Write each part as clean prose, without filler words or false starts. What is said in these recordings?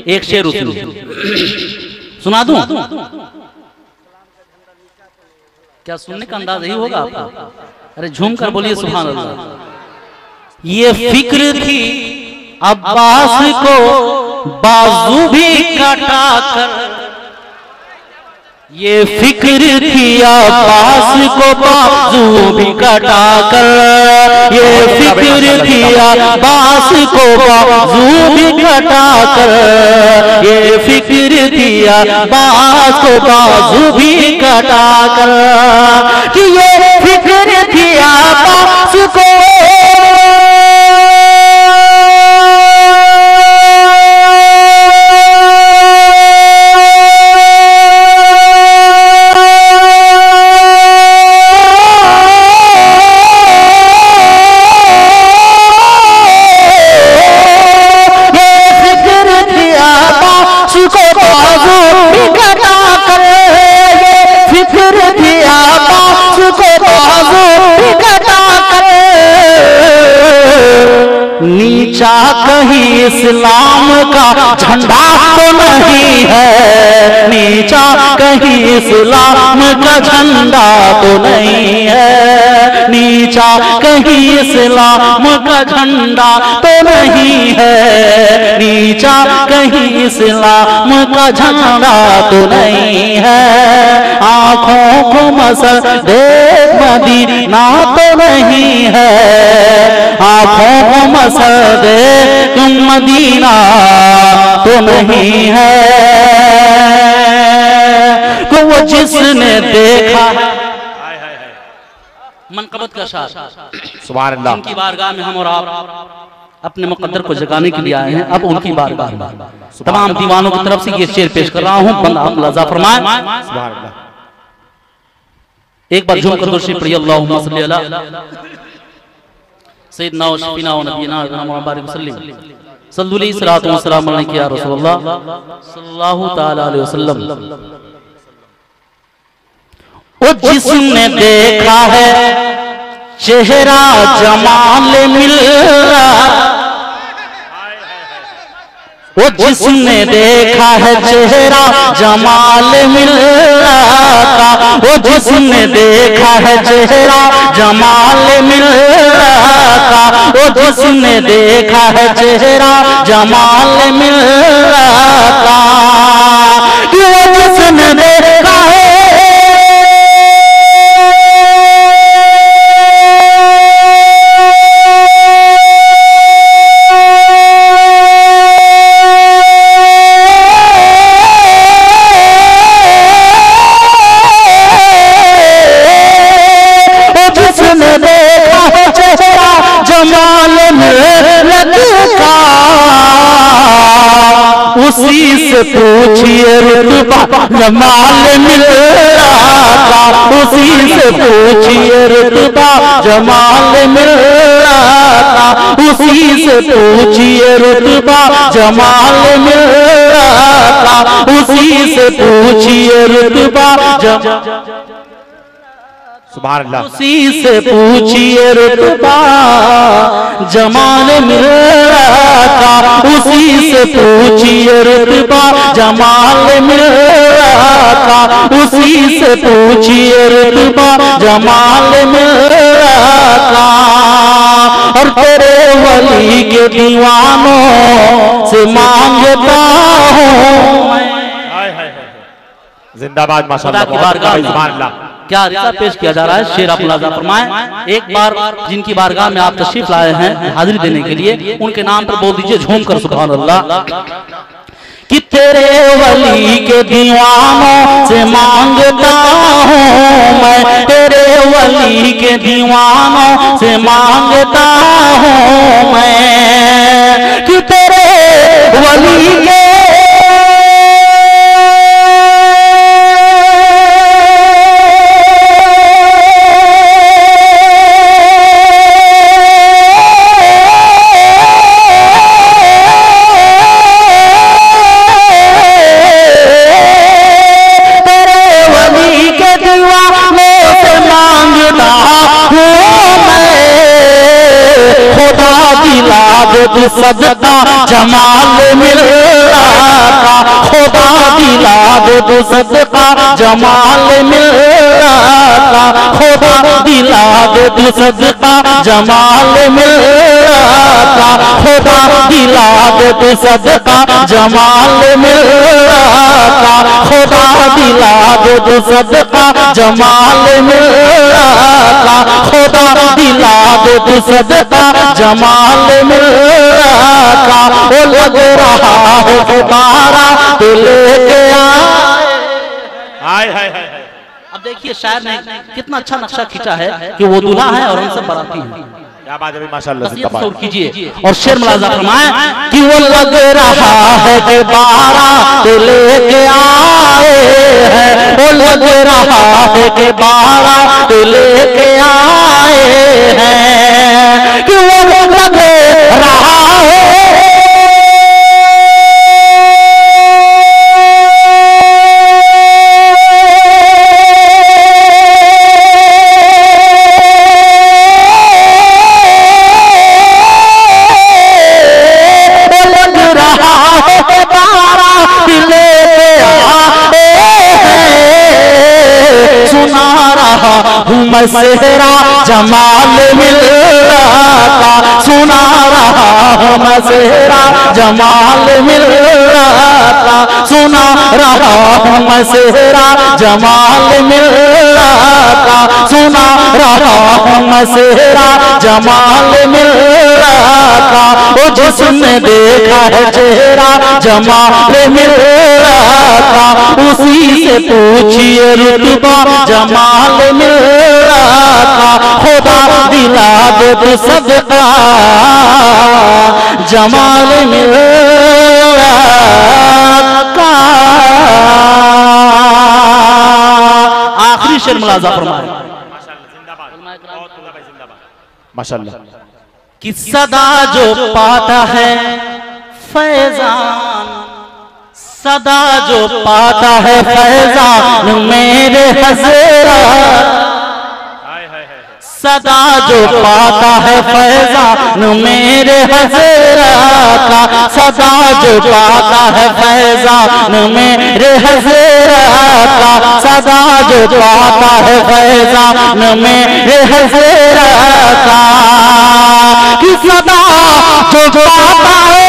एक शेर उसमें सुना दूं? क्या सुनने का अंदाज यही होगा आपका? अरे झूम कर बोलिए सुभान अल्लाह। ये फिक्र थी अब्बास को बाजू भी काटा कर, ये फिक्र थी अब्बास को बाजू भी काटा कर, ये फिक्र थी अब्बास को बाजू भी काटा कर, ये फिक्र थी अब्बास को बाजू भी काटा कर, कि ये फिक्र थी अब्बास को नीचा कहीं इस्लाम का झंडा तो नहीं है, नीचा कहीं इस्लाम का झंडा तो नहीं है, नीचा कहीं इस्लाम का झंडा तो नहीं है, नीचा कहीं इस्लाम का झंडा तो नहीं है, आंखों को मसल देख मदीना तो नहीं है, आंखों को मसल देख मदीना तो नहीं है, तो वो जिसने देखा मनकबत का शार सुभान अल्लाह, उनकी बारगाह में हम और आप अपने मुकद्दर को जगाने के लिए आए हैं। अब उनकी बारगाह में तमाम दीवानों की तरफ से ये शेर पेश कर रहा हूं, बंदा मुलाजा फरमाए सुभान अल्लाह। एक बार झूमकर दुरूद पढ़िए, अल्लाहुम्मा सल्ली अला सय्यिदना व शफीना व नबीना व बारिक वसल्लम सल्लल्लाहु अलैहि वसल्लम या रसूलल्लाह सल्लल्लाहु तआला अलैहि वसल्लम। वो जिसने देखा है चेहरा जमाल मिलरा, वो जिसने देखा है चेहरा जमाल मिलरा का, वो जिसने देखा है चेहरा जमाल मिलरा का, वो जिसने देखा है चेहरा जमाल मिलरा का, वो जिसने देखा है उसी से पूछिए रुतबा जमाल मिलरा का, उसी से पूछिए रुतबा जमाल मिलरा का, उसी से पूछिए रुतबा जमाल मिलरा का, उसी से पूछिए रुतबा सुभान अल्लाह, उसी से पूछिए रुतबा जमाल मिलरा का, उसी से पूछिए रुतबा जमाल मिलरा का, उसी से पूछिए रुतबा जमाल मिलरा का, और तेरे वली के दीवानों से मांगता हूँ मैं। जिंदाबाद माशाअल्लाह, सुभान अल्लाह। क्या रिश्ता पेश किया जा रहा है, शेर आप मुलाजा फरमाएं। एक बार जिनकी बारगाह में आप तशरीफ लाए हैं हाजिरी देने के लिए, उनके नाम पर बोल दीजिए झूम कर सुभान अल्लाह। कि तेरे वली के दीवानों से मांगता हूँ मैं, तेरे वली के दीवानों से मांगता हूँ मैं, कि तेरे वली के सदका जमाल मिलरा दे तो सदका जमाल मिलता, खुदा दिला दे तो सदका जमाल मिलता, खुदा दिला दे तो सदका जमाल मिलता, खुदा दिला दे तो सदका जमाल मिलता, खुदा दिला दे तो सदका जमाल मिलता। वो लग रहा है दोबारा तो लेके आए। अब देखिए शायर ने कितना अच्छा नक्शा खींचा है कि वो दूल्हा है और हम सब बाराती हैं। क्या बात है माशाअल्लाह, तसव्वुर कीजिए और शेर मुलाजा फरमाएं कि वो लग रहा है कि बारात लेके आए हैं, वो लग रहा है कि बारात लेके आए हैं, कि वो लग रहा है सेहरा जमाल मिलता, सुना रहा हूँ मैं सेहरा जमाल मिलता, सुना रहा हूँ मैं सेहरा जमाल मिलता, सुना रहा हूँ मैं सेहरा जमाल मिलता। वो जिसने देखा है चेहरा जमाल मिलता, उसी से पूछिए रुतबा जमाल मिलता, खुदा दिला दे तो सदका जमाल मिलता। आखिरी शेर मुलाजा फरमाए माशाअल्लाह। कि सदा जो पाता है फैजान, सदा जो पाता है फैजान मेरे हज़रत, सदा जो पाता है फैजान मेरे हज़रत का, सदा जो पाता है फैजान मेरे हज़रत का, सदा जो पाता है फैजान मेरे हज़रत का, कि सदा जो पाता है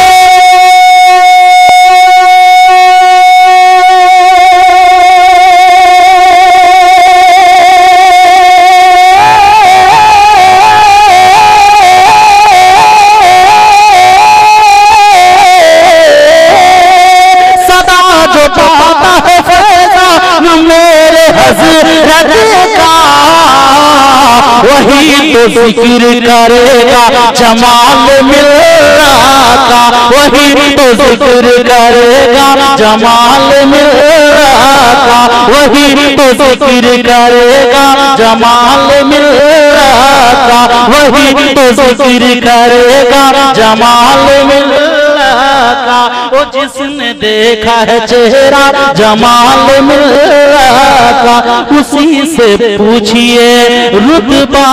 वही तो जिक्र करेगा जमाल मिलता, वही तो जिक्र करेगा जमाल मिलता, वही तो जिक्र करेगा जमाल मिलता, वही तो जिक्र करेगा जमाल मिलता। वो जिसने देखा है चेहरा जमाल मिलता, उसी से पूछिए रुतबा